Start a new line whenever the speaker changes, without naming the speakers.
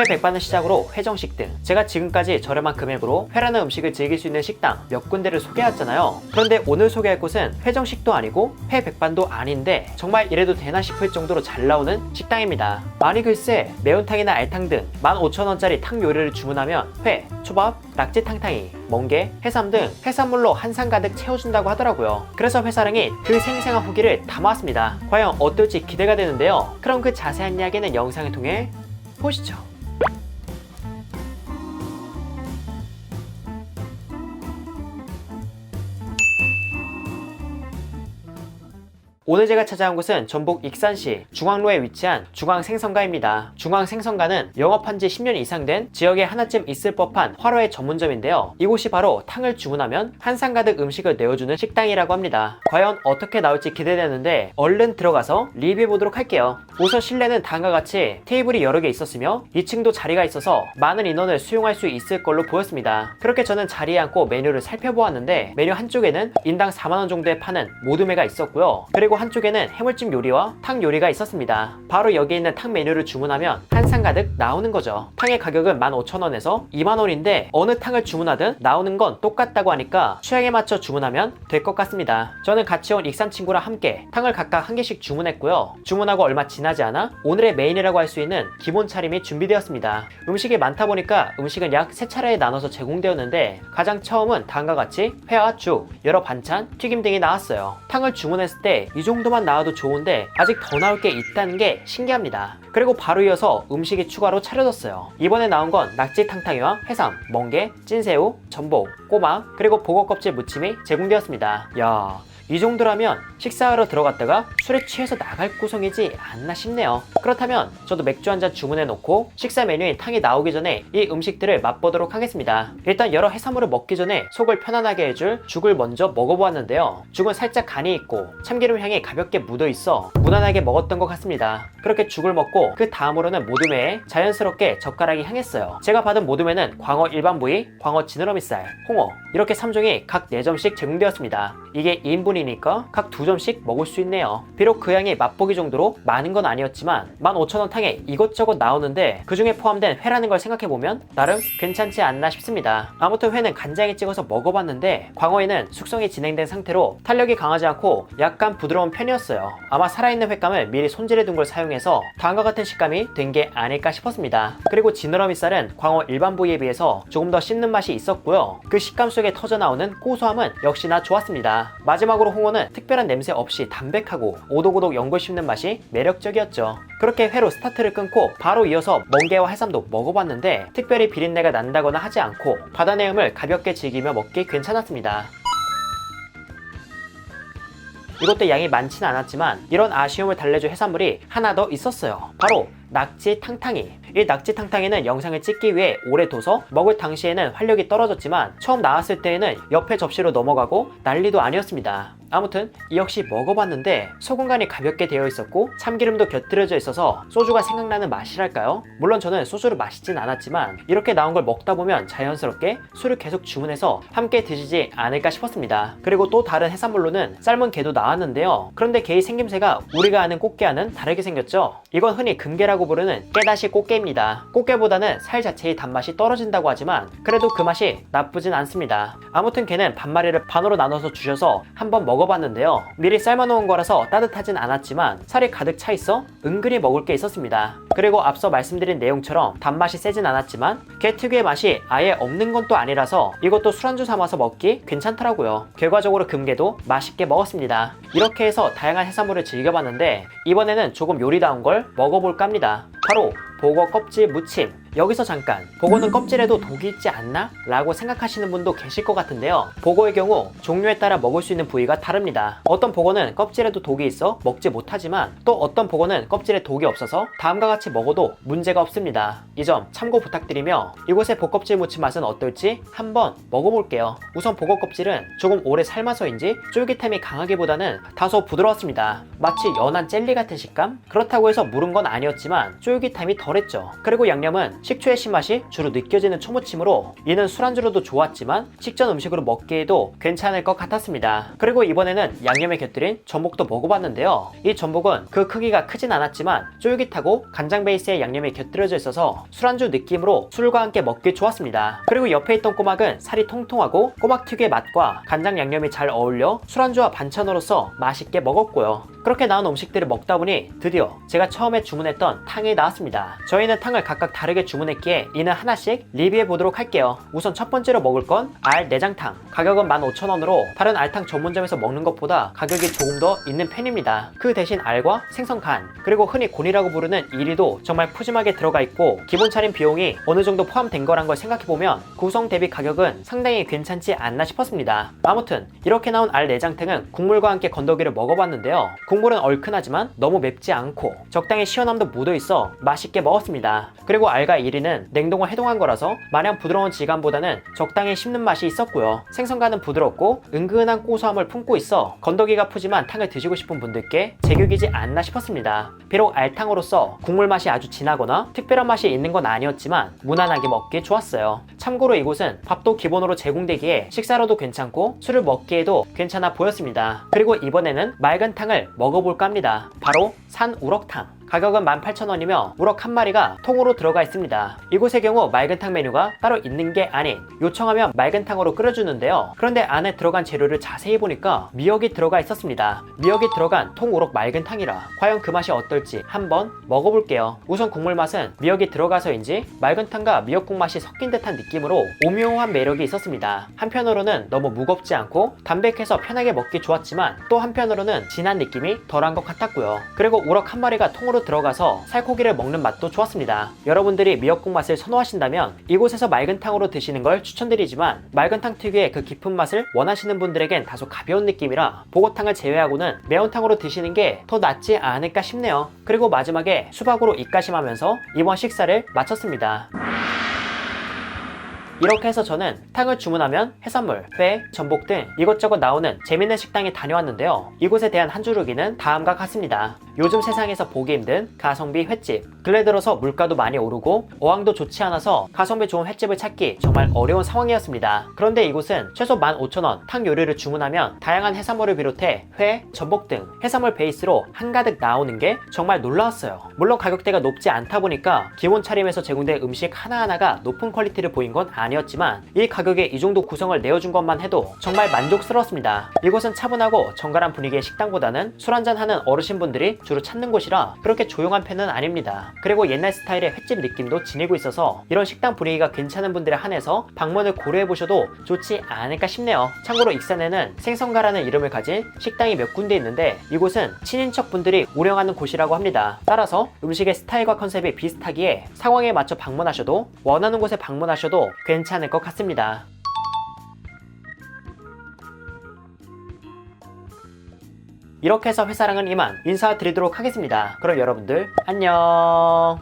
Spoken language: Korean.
회 백반을 시작으로 회정식 등 제가 지금까지 저렴한 금액으로 회라는 음식을 즐길 수 있는 식당 몇 군데를 소개했잖아요. 그런데 오늘 소개할 곳은 회정식도 아니고 회 백반도 아닌데 정말 이래도 되나 싶을 정도로 잘 나오는 식당입니다. 아니 글쎄 매운탕이나 알탕 등 15,000원짜리 탕 요리를 주문하면 회, 초밥, 낙지탕탕이, 멍게, 해삼 등 해산물로 한상 가득 채워준다고 하더라고요. 그래서 회사랑이 그 생생한 후기를 담아왔습니다. 과연 어떨지 기대가 되는데요. 그럼 그 자세한 이야기는 영상을 통해 보시죠. 오늘 제가 찾아온 곳은 전북 익산시 중앙로에 위치한 중앙생선가입니다. 중앙생선가는 영업한 지 10년 이상 된 지역에 하나쯤 있을 법한 화로의 전문점인데요. 이곳이 바로 탕을 주문하면 한상 가득 음식을 내어주는 식당이라고 합니다. 과연 어떻게 나올지 기대되는데 얼른 들어가서 리뷰해보도록 할게요. 우선 실내는 다음과 같이 테이블이 여러 개 있었으며 2층도 자리가 있어서 많은 인원을 수용할 수 있을 걸로 보였습니다. 그렇게 저는 자리에 앉고 메뉴를 살펴보았는데 메뉴 한쪽에는 인당 4만원 정도에 파는 모둠회가 있었고요. 그리고 한쪽에는 해물찜 요리와 탕 요리가 있었습니다. 바로 여기 있는 탕 메뉴를 주문하면 한상 가득 나오는 거죠. 탕의 가격은 15,000원에서 2만원인데 어느 탕을 주문하든 나오는 건 똑같다고 하니까 취향에 맞춰 주문하면 될 것 같습니다. 저는 같이 온 익산 친구랑 함께 탕을 각각 한 개씩 주문했고요. 주문하고 얼마 지나지 않아 오늘의 메인이라고 할 수 있는 기본 차림이 준비되었습니다. 음식이 많다 보니까 음식은 약 3차례에 나눠서 제공되었는데 가장 처음은 다음과 같이 회와 죽, 여러 반찬, 튀김 등이 나왔어요. 탕을 주문했을 때 이 정도만 나와도 좋은데 아직 더 나올 게 있다는 게 신기합니다. 그리고 바로 이어서 음식이 추가로 차려졌어요. 이번에 나온 건 낙지탕탕이와 해삼, 멍게, 찐새우, 전복, 꼬막, 그리고 보거 껍질 무침이 제공되었습니다. 이 정도라면 식사하러 들어갔다가 술에 취해서 나갈 구성이지 않나 싶네요. 그렇다면 저도 맥주 한잔 주문해 놓고 식사 메뉴인 탕이 나오기 전에 이 음식들을 맛보도록 하겠습니다. 일단 여러 해산물을 먹기 전에 속을 편안하게 해줄 죽을 먼저 먹어보았는데요. 죽은 살짝 간이 있고 참기름 향이 가볍게 묻어있어 무난하게 먹었던 것 같습니다. 그렇게 죽을 먹고 그 다음으로는 모둠회에 자연스럽게 젓가락이 향했어요. 제가 받은 모둠회는 광어 일반 부위, 광어 지느러미살, 홍어 이렇게 3종이 각 4점씩 제공되었습니다. 이게 2인분이니까 각 2점씩 먹을 수 있네요. 비록 그 양이 맛보기 정도로 많은 건 아니었지만 15,000원 탕에 이것저것 나오는데 그 중에 포함된 회라는 걸 생각해보면 나름 괜찮지 않나 싶습니다. 아무튼 회는 간장에 찍어서 먹어봤는데 광어에는 숙성이 진행된 상태로 탄력이 강하지 않고 약간 부드러운 편이었어요. 아마 살아있는 횟감을 미리 손질해둔 걸 사용해서 다음과 같은 식감이 된 게 아닐까 싶었습니다. 그리고 지느러미살은 광어 일반 부위에 비해서 조금 더 씹는 맛이 있었고요. 그 식감 속에 터져나오는 고소함은 역시나 좋았습니다. 마지막으로 홍어는 특별한 냄새 없이 담백하고 오독오독 연골 씹는 맛이 매력적이었죠. 그렇게 회로 스타트를 끊고 바로 이어서 멍게와 해삼도 먹어봤는데 특별히 비린내가 난다거나 하지 않고 바다 내음을 가볍게 즐기며 먹기 괜찮았습니다. 이것도 양이 많지는 않았지만 이런 아쉬움을 달래줄 해산물이 하나 더 있었어요. 바로 낙지탕탕이. 이 낙지탕탕이는 영상을 찍기 위해 오래 둬서 먹을 당시에는 활력이 떨어졌지만 처음 나왔을 때에는 옆에 접시로 넘어가고 난리도 아니었습니다. 아무튼 이 역시 먹어봤는데 소금간이 가볍게 되어 있었고 참기름도 곁들여져 있어서 소주가 생각나는 맛이랄까요? 물론 저는 소주를 마시진 않았지만 이렇게 나온 걸 먹다 보면 자연스럽게 술을 계속 주문해서 함께 드시지 않을까 싶었습니다. 그리고 또 다른 해산물로는 삶은 게도 나왔는데요. 그런데 게의 생김새가 우리가 아는 꽃게와는 다르게 생겼죠. 이건 흔히 금게라고 부르는 깨다시 꽃게입니다. 꽃게보다는 살 자체의 단맛이 떨어진다고 하지만 그래도 그 맛이 나쁘진 않습니다. 아무튼 게는 반마리를 반으로 나눠서 주셔서 한번 먹어봤는데요. 미리 삶아놓은 거라서 따뜻하진 않았지만 살이 가득 차 있어 은근히 먹을 게 있었습니다. 그리고 앞서 말씀드린 내용처럼 단맛이 세진 않았지만 게 특유의 맛이 아예 없는 건 또 아니라서 이것도 술안주 삼아서 먹기 괜찮더라고요. 결과적으로 금게도 맛있게 먹었습니다. 이렇게 해서 다양한 해산물을 즐겨봤는데 이번에는 조금 요리다운 걸 먹어볼까 합니다. 바로 보거 껍질 무침. 여기서 잠깐, 보거는 껍질에도 독이 있지 않나? 라고 생각하시는 분도 계실 것 같은데요. 보거의 경우 종류에 따라 먹을 수 있는 부위가 다릅니다. 어떤 보거는 껍질에도 독이 있어 먹지 못하지만 또 어떤 보거는 껍질에 독이 없어서 다음과 같이 먹어도 문제가 없습니다. 이 점 참고 부탁드리며 이곳의 보껍질 무침 맛은 어떨지 한번 먹어볼게요. 우선 보거 껍질은 조금 오래 삶아서인지 쫄깃함이 강하기보다는 다소 부드러웠습니다. 마치 연한 젤리 같은 식감? 그렇다고 해서 무른 건 아니었지만 쫄깃함이 덜했죠. 그리고 양념은 식초의 신맛이 주로 느껴지는 초무침으로 이는 술안주로도 좋았지만 식전 음식으로 먹기에도 괜찮을 것 같았습니다. 그리고 이번에는 양념에 곁들인 전복도 먹어봤는데요. 이 전복은 그 크기가 크진 않았지만 쫄깃하고 간장 베이스의 양념이 곁들여져 있어서 술안주 느낌으로 술과 함께 먹기 좋았습니다. 그리고 옆에 있던 꼬막은 살이 통통하고 꼬막 특유의 맛과 간장 양념이 잘 어울려 술안주와 반찬으로서 맛있게 먹었고요. 그렇게 나온 음식들을 먹다 보니 드디어 제가 처음에 주문했던 탕이 나왔습니다. 저희는 탕을 각각 다르게 주문했기에 이는 하나씩 리뷰해 보도록 할게요. 우선 첫 번째로 먹을 건 알 내장탕. 가격은 15,000원으로 다른 알탕 전문점에서 먹는 것보다 가격이 조금 더 있는 편입니다. 그 대신 알과 생선 간, 그리고 흔히 곤이라고 부르는 이리도 정말 푸짐하게 들어가 있고 기본 차림 비용이 어느 정도 포함된 거란 걸 생각해보면 구성 대비 가격은 상당히 괜찮지 않나 싶었습니다. 아무튼 이렇게 나온 알 내장탕은 국물과 함께 건더기를 먹어봤는데요. 국물은 얼큰하지만 너무 맵지 않고 적당히 시원함도 묻어있어 맛있게 먹었습니다. 그리고 알과 이리는 냉동을 해동한 거라서 마냥 부드러운 질감보다는 적당히 씹는 맛이 있었고요. 생선간은 부드럽고 은근한 고소함을 품고 있어 건더기가 푸짐한 탕을 드시고 싶은 분들께 제격이지 않나 싶었습니다. 비록 알탕으로서 국물 맛이 아주 진하거나 특별한 맛이 있는 건 아니었지만 무난하게 먹기 좋았어요. 참고로 이곳은 밥도 기본으로 제공되기에 식사로도 괜찮고 술을 먹기에도 괜찮아 보였습니다. 그리고 이번에는 맑은 탕을 먹어볼까 합니다. 바로 산우럭탕. 가격은 18,000원이며 우럭 한 마리가 통으로 들어가 있습니다. 이곳의 경우 맑은탕 메뉴가 따로 있는 게 아닌 요청하면 맑은탕으로 끓여주는데요. 그런데 안에 들어간 재료를 자세히 보니까 미역이 들어가 있었습니다. 미역이 들어간 통우럭 맑은탕이라 과연 그 맛이 어떨지 한번 먹어볼게요. 우선 국물 맛은 미역이 들어가서인지 맑은탕과 미역국 맛이 섞인 듯한 느낌으로 오묘한 매력이 있었습니다. 한편으로는 너무 무겁지 않고 담백해서 편하게 먹기 좋았지만 또 한편으로는 진한 느낌이 덜한 것 같았고요. 그리고 우럭 한 마리가 통으로 들어가서 살코기를 먹는 맛도 좋았습니다. 여러분들이 미역국 맛을 선호하신다면 이곳에서 맑은탕으로 드시는 걸 추천드리지만 맑은탕 특유의 그 깊은 맛을 원하시는 분들에겐 다소 가벼운 느낌이라 보고탕을 제외하고는 매운탕으로 드시는 게 더 낫지 않을까 싶네요. 그리고 마지막에 수박으로 입가심하면서 이번 식사를 마쳤습니다. 이렇게 해서 저는 탕을 주문하면 해산물, 회, 전복 등 이것저것 나오는 재밌는 식당에 다녀왔는데요. 이곳에 대한 한 줄 후기는 다음과 같습니다. 요즘 세상에서 보기 힘든 가성비 횟집. 근래 들어서 물가도 많이 오르고 어항도 좋지 않아서 가성비 좋은 횟집을 찾기 정말 어려운 상황이었습니다. 그런데 이곳은 최소 15,000원 탕 요리를 주문하면 다양한 해산물을 비롯해 회, 전복 등 해산물 베이스로 한가득 나오는 게 정말 놀라웠어요. 물론 가격대가 높지 않다 보니까 기본 차림에서 제공된 음식 하나하나가 높은 퀄리티를 보인 건 아니었지만 이 가격에 이 정도 구성을 내어준 것만 해도 정말 만족스러웠습니다. 이곳은 차분하고 정갈한 분위기의 식당보다는 술 한잔하는 어르신분들이 주로 찾는 곳이라 그렇게 조용한 편은 아닙니다. 그리고 옛날 스타일의 횟집 느낌도 지니고 있어서 이런 식당 분위기가 괜찮은 분들에 한해서 방문을 고려해보셔도 좋지 않을까 싶네요. 참고로 익산에는 생선가라는 이름을 가진 식당이 몇 군데 있는데 이곳은 친인척분들이 운영하는 곳이라고 합니다. 따라서 음식의 스타일과 컨셉이 비슷하기에 상황에 맞춰 방문하셔도 원하는 곳에 방문하셔도 괜찮을 것 같습니다. 이렇게 해서 회사랑은 이만 인사드리도록 하겠습니다. 그럼 여러분들 안녕.